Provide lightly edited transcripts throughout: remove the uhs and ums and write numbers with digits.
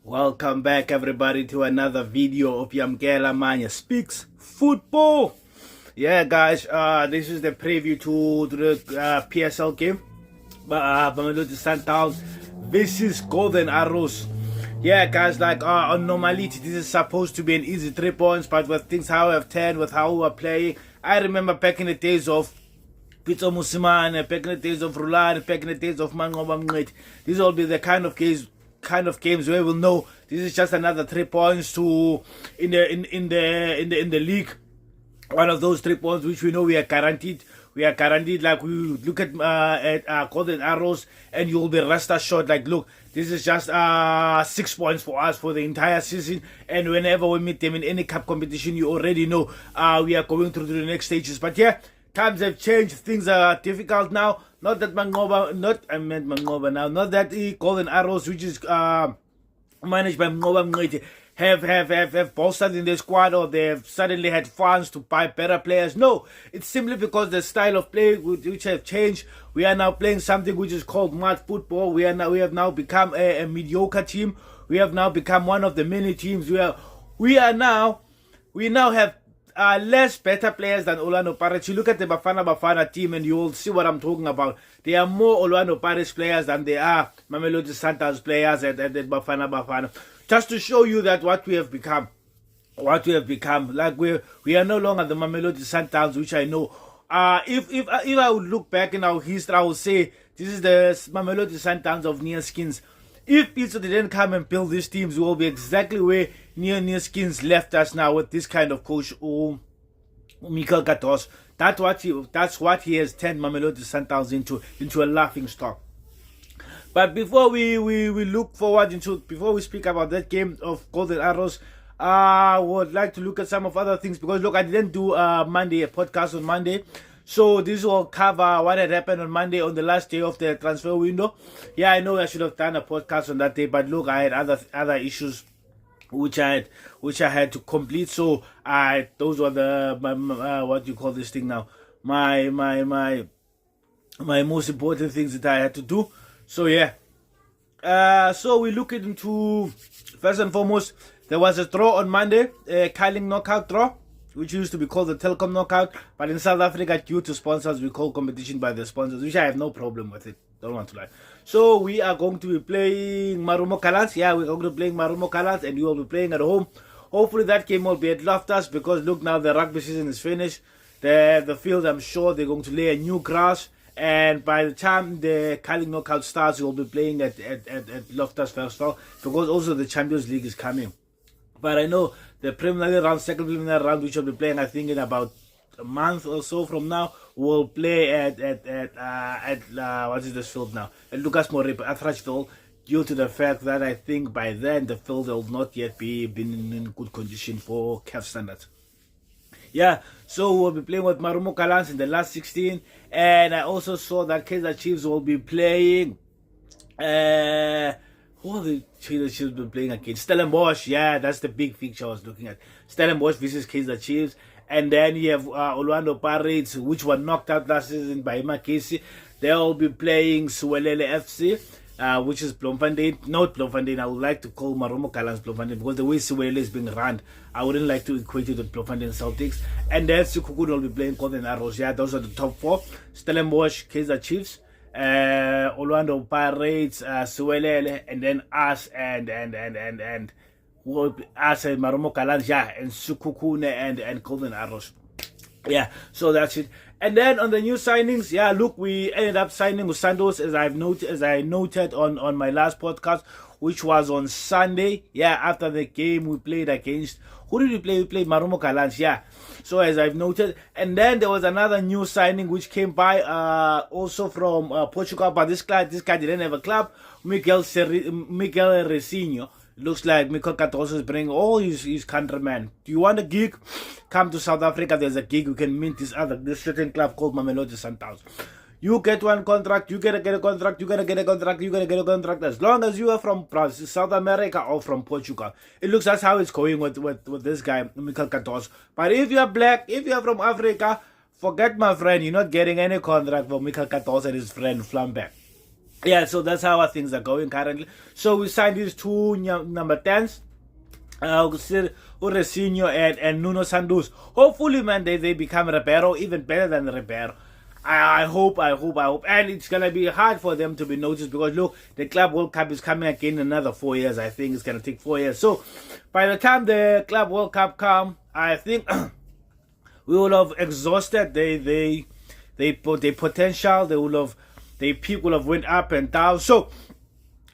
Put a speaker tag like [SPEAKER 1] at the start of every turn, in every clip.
[SPEAKER 1] Welcome back, everybody, to another video of Yamkela Manya Speaks Football. Yeah, guys, this is the preview to the PSL game. Mamelodi Sundowns versus Golden Arrows. Yeah, guys, like on normality, this is supposed to be an easy 3 points, but with things how I've turned, with how we are playing, I remember back in the days of Pito Musimane, back in the days of Rulan, back in the days of Mangoba Mngqeti. These will be the kind of games where we'll know this is just another 3 points to in the league. One of those 3 points which we know we are guaranteed. We are guaranteed. Like we look at Golden Arrows, and you'll be rest assured. Like, look, this is just 6 points for us for the entire season. And whenever we meet them in any cup competition, you already know we are going through to the next stages. But yeah, times have changed. Things are difficult now. Not that Mangoba now. Not that Golden Arrows, which is managed by Mangoba Mngqeti, have bolstered in their squad, or they've suddenly had funds to buy better players. No, it's simply because the style of play which have changed. We are now playing something which is called mud football. We have now become a mediocre team. We have now become one of the many teams. We now have less better players than Orlando Pirates. You look at the Bafana team and you will see what I'm talking about. They are more Orlando Pirates players than they are Mamelodi Sundowns players at Bafana. Just to show you that what we have become. Like we are no longer the Mamelodi Sundowns, which I know. If I would look back in our history, I would say this is the Mamelodi Sundowns of Near Skins. If Pizzo didn't come and build these teams, we will be exactly where Near Skins left us now with this kind of coach, Mikel Gatos. That's what he has turned Mamelodi Sundowns into a laughing stock. But before we look forward before we speak about that game of Golden Arrows, I would like to look at some of other things, because look, I didn't do a podcast on Monday. So this will cover what had happened on Monday, on the last day of the transfer window. Yeah, I know I should have done a podcast on that day, but look, I had other issues which I had to complete. So those were the what do you call this thing now? My most important things that I had to do. So yeah. So we look into, first and foremost, there was a draw on Monday, a Carling knockout draw, which used to be called the Telkom knockout, but in South Africa, due to sponsors, we call competition by the sponsors, which I have no problem with it. Don't want to lie. So we are going to be playing Marumo Kalans. Yeah, we're going to be playing Marumo Kalans, and we will be playing at home. Hopefully that game will be at Loftus, because look, now the rugby season is finished. The field, I'm sure they're going to lay a new grass. And by the time the Carling knockout starts, we'll be playing at Loftus Versfeld, because also the Champions League is coming. But I know the preliminary round, second preliminary round, which we'll be playing, I think in about a month or so from now, we'll play at what is this field now? At Lucas Moreira, at Thrashville, due to the fact that I think by then the field will not yet been in good condition for CAF standards. Yeah, so we'll be playing with Marumo Kalans in the last 16, and I also saw that Kaizer Chiefs will be playing. Who are the Kaizer Chiefs been playing against? Stellenbosch. Yeah, that's the big fixture I was looking at. Stellenbosch versus Kaizer Chiefs, and then you have Orlando Pirates, which were knocked out last season by Makesi. They'll be playing Suwelele FC. Which is Bloemfontein, not Bloemfontein. I would like to call Marumo Kalans Bloemfontein, because the way Suwelele is being run, I wouldn't like to equate it with Bloemfontein Celtics. And then Sekhukhune will be playing Golden Arrows. Yeah, those are the top four. Stellenbosch, Kaizer Chiefs, Orlando Pirates, Suwelele, and then us and us and Marumo Kalans, yeah, and Sekhukhune and Golden Arrows. Yeah, so that's it. And then on the new signings, yeah, look, we ended up signing with Sundowns, as I noted on my last podcast, which was on Sunday. Yeah, after the game we played against, who did we play? We played Marumo Kalans, yeah. So as I've noted, and then there was another new signing which came by also from Portugal, but this guy didn't have a club. Miguel Recinho. Looks like Mikel Gatos is bringing all his countrymen. Do you want a gig? Come to South Africa. There's a gig. You can meet this certain club called Mamelodi Sundowns. You get one contract. You gotta get a contract. You gotta get a contract. You gotta get a contract. As long as you are from South America or from Portugal. It looks that's how it's going with this guy, Mikel Gatos. But if you are black, if you are from Africa, forget my friend. You're not getting any contract from Mikel Gatos and his friend Flambeck. Yeah, so that's how our things are going currently. So we signed these two number 10s, Uresinho and Nuno Santos. Hopefully, man, they become Ribeiro, even better than Ribeiro. I hope. And it's going to be hard for them to be noticed because, look, the Club World Cup is coming again in another 4 years. I think it's going to take 4 years. So by the time the Club World Cup come, I think we will have exhausted their potential. Their peak will have went up and down. So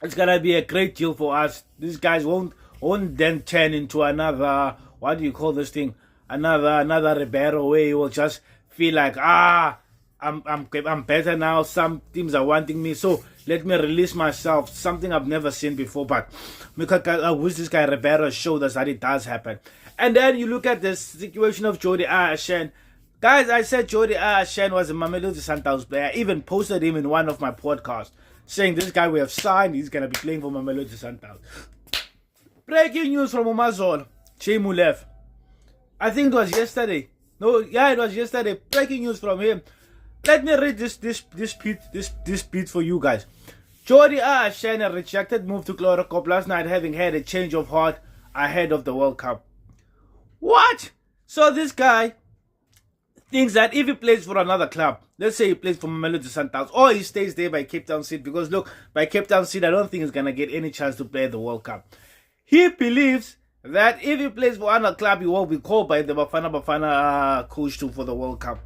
[SPEAKER 1] it's going to be a great deal for us. These guys won't then turn into another, what do you call this thing? Another Ribeiro, where you will just feel like, I'm better now. Some teams are wanting me, so let me release myself. Something I've never seen before, but I wish this guy Ribeiro showed us that it does happen. And then you look at the situation of Jordi Ashen. Guys, I said Jordi Ashen was a Mamelodi Sundowns player. I even posted him in one of my podcasts, saying this guy we have signed, he's going to be playing for Mamelodi Sundowns. Breaking news from Umazol, Chemu left. I think it was yesterday. No, yeah, it was yesterday. Breaking news from him. Let me read this beat for you guys. Jordi Ashen rejected move to Chlorocop last night, having had a change of heart ahead of the World Cup. What? So this guy thinks that if he plays for another club, let's say he plays for Mamelodi Sundowns, or he stays there by Cape Town City, because look, by Cape Town City, I don't think he's going to get any chance to play the World Cup. He believes that if he plays for another club, he will be called by the Bafana coach too for the World Cup.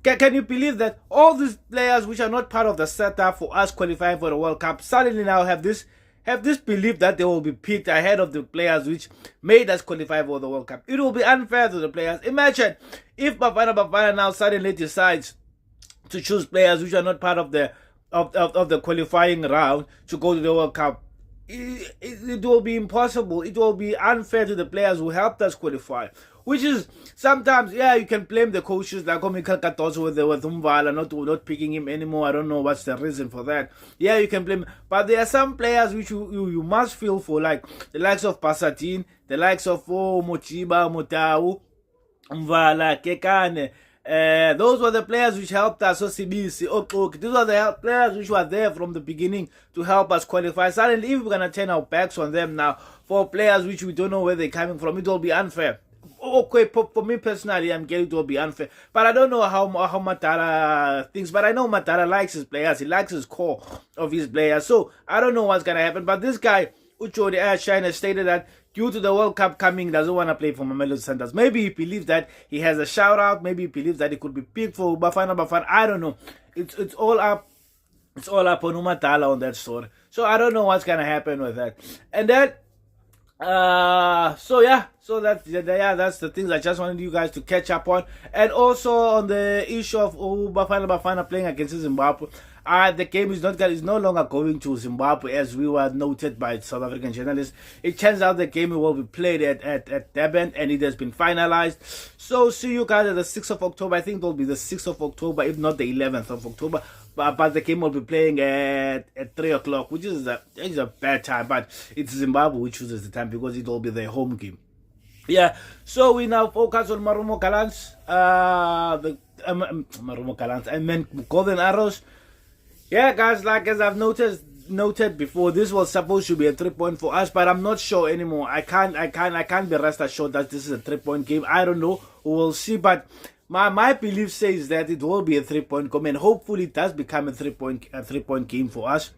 [SPEAKER 1] Can you believe that all these players which are not part of the setup for us qualifying for the World Cup suddenly now have this belief that they will be picked ahead of the players which made us qualify for the World Cup? It will be unfair to the players. Imagine if Bafana now suddenly decides to choose players which are not part of the qualifying round to go to the World Cup. It will be impossible. It will be unfair to the players who helped us qualify. Which is sometimes, yeah, you can blame the coaches like Michael Katoso with Umvala not picking him anymore. I don't know what's the reason for that. Yeah, you can blame, but there are some players which you must feel for, like the likes of Pasadine, the likes of Mochiba, Motau, Umvala, Kekane. Those were the players which helped us. These are the players which were there from the beginning to help us qualify. Suddenly, if we're gonna turn our backs on them now for players which we don't know where they're coming from, it will be unfair. Okay, for me personally, I'm getting it will be unfair. But I don't know how Matara thinks. But I know Matara likes his players. He likes his core of his players. So I don't know what's gonna happen. But this guy, Jordi Ashen, has stated that due to the World Cup coming, doesn't want to play for Mamelodi Sundowns. Maybe he believes that he has a shout out. Maybe he believes that he could be picked for Bafana. I don't know. It's all up. It's all up on Umatala on that story. So I don't know what's gonna happen with that. And then so that's the things I just wanted you guys to catch up on. And also on the issue of Bafana playing against Zimbabwe. The game is no longer going to Zimbabwe, as we were noted by South African journalists. It turns out the game will be played at Durban, and it has been finalized. So see you guys at the 6th of October. I think it will be the 6th of October, if not the 11th of October. But the game will be playing at 3 o'clock, which is a bad time. But it's Zimbabwe who chooses the time because it will be their home game. Yeah, so we now focus on Marumo Gallants. Marumo Gallants. I meant Golden Arrows. Yeah, guys, like as I've noted before, this was supposed to be a 3-point for us, but I'm not sure anymore. I can't be rest assured that this is a 3-point game. I don't know. We'll see, but my belief says that it will be a 3-point game, and hopefully it does become a 3-point game for us.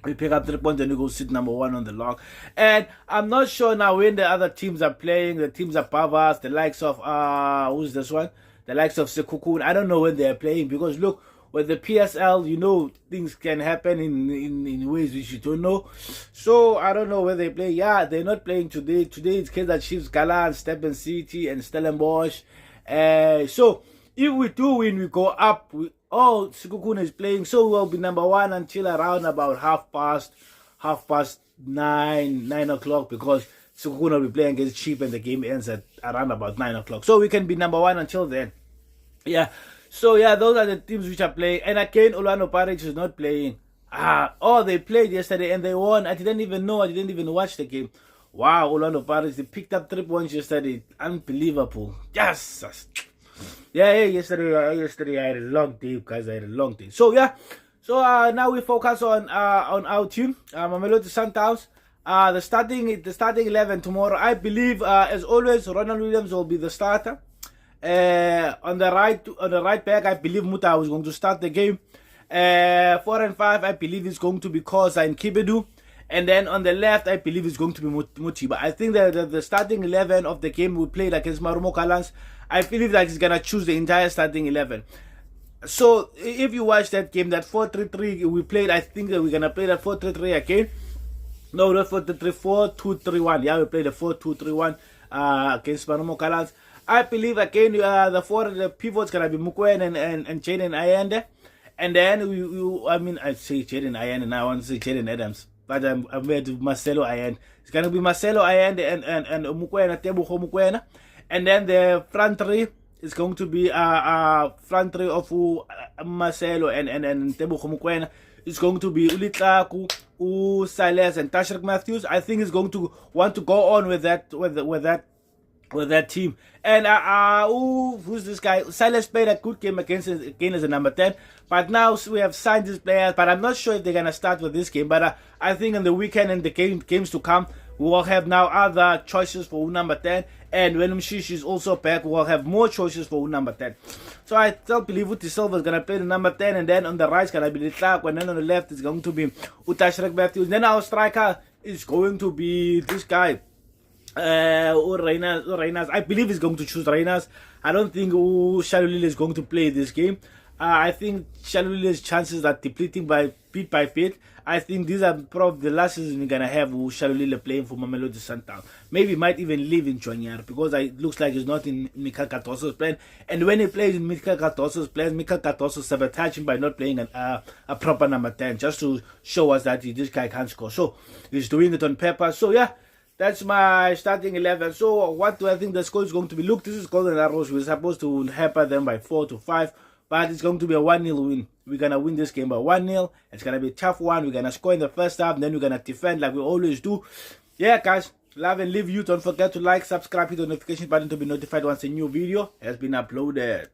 [SPEAKER 1] We pick up 3 points and we go sit number 1 on the log. And I'm not sure now when the other teams are playing, the teams above us, the likes of who's this one? The likes of Sekukun. I don't know when they're playing, because look, with the PSL, you know, things can happen in ways which you don't know. So I don't know where they play. Yeah, they're not playing today. Today it's Kaizer Chiefs, Galan, Stephen City, and Stellenbosch. So if we do win, we go up. Sekukun is playing, so we'll be number 1 until around about half past 9 o'clock, because Sekukun will be playing against Chief and the game ends at around about 9 o'clock. So we can be number 1 until then. Yeah. So yeah, those are the teams which are playing. And again, Orlando Pirates is not playing. They played yesterday and they won. I didn't even know. I didn't even watch the game. Wow, Orlando Pirates, they picked up 3 points yesterday. Unbelievable. Yes. Yeah, yesterday I had a long day, guys. I had a long day. So yeah. So now we focus on our team, Mamelodi Sundowns. The starting 11 tomorrow. I believe, as always, Ronald Williams will be the starter. On the right back, I believe Muta is going to start the game. 4 and 5, I believe it's going to be Kosa and Kibedu. And then on the left, I believe it's going to be Mutiba. I think that the starting 11 of the game we played against Marumo Kalans, I believe that he's going to choose the entire starting 11. So if you watch that game, that 4-3-3 we played, I think that we're going to play that 4-3-3 again. No, not 4-3-3, 4-2-3-1. Yeah, we played the 4-2-3-1 against Marumo Kalans. I believe again the pivot's going to be Mukwen and Jaden Ayende. And then I say Jaden Ayende and I want to say Jaden Adams. But I'm with Marcelo Ayende. It's going to be Marcelo Ayende and Mukwena, Tebuho Mukwena. And then the front three is going to be front three of Marcelo and Tebuho Mukwena. It's going to be Ulitlaku, Silas and Tashrik Matthews. I think he's going to want to go on with that team. And who's this guy? Silas played a good game again as a number 10. But now we have signed these players, but I'm not sure if they're gonna start with this game. But I think in the weekend and the games to come, we will have now other choices for number 10. And when Mshish is also back, we will have more choices for number 10. So I still believe Uti Silva is gonna play the number 10, and then on the right is gonna be the Clark, and then on the left is going to be Utashrak Matthews. Then our striker is going to be this guy. Reinas. I believe he's going to choose Reinas. I don't think Shalulile is going to play this game. I think Shalulile's chances are depleting bit by bit. I think these are probably the last season we're gonna have Shalulile playing for Mamelodi Sundowns. Maybe he might even leave in Jonyar because it looks like he's not in Mika Katoso's plan. And when he plays in Mika Katoso's plan, Mika Katoso sabotage him by not playing a proper number 10, just to show us that this guy can't score. So he's doing it on purpose. So yeah. That's my starting 11. So what do I think the score is going to be? Look, this is Golden Arrows. We're supposed to hamper them by 4-5. But it's going to be a 1-0 win. We're going to win this game by 1-0. It's going to be a tough one. We're going to score in the first half. Then we're going to defend like we always do. Yeah, guys. Love and leave you. Don't forget to like, subscribe, hit the notification button to be notified once a new video has been uploaded.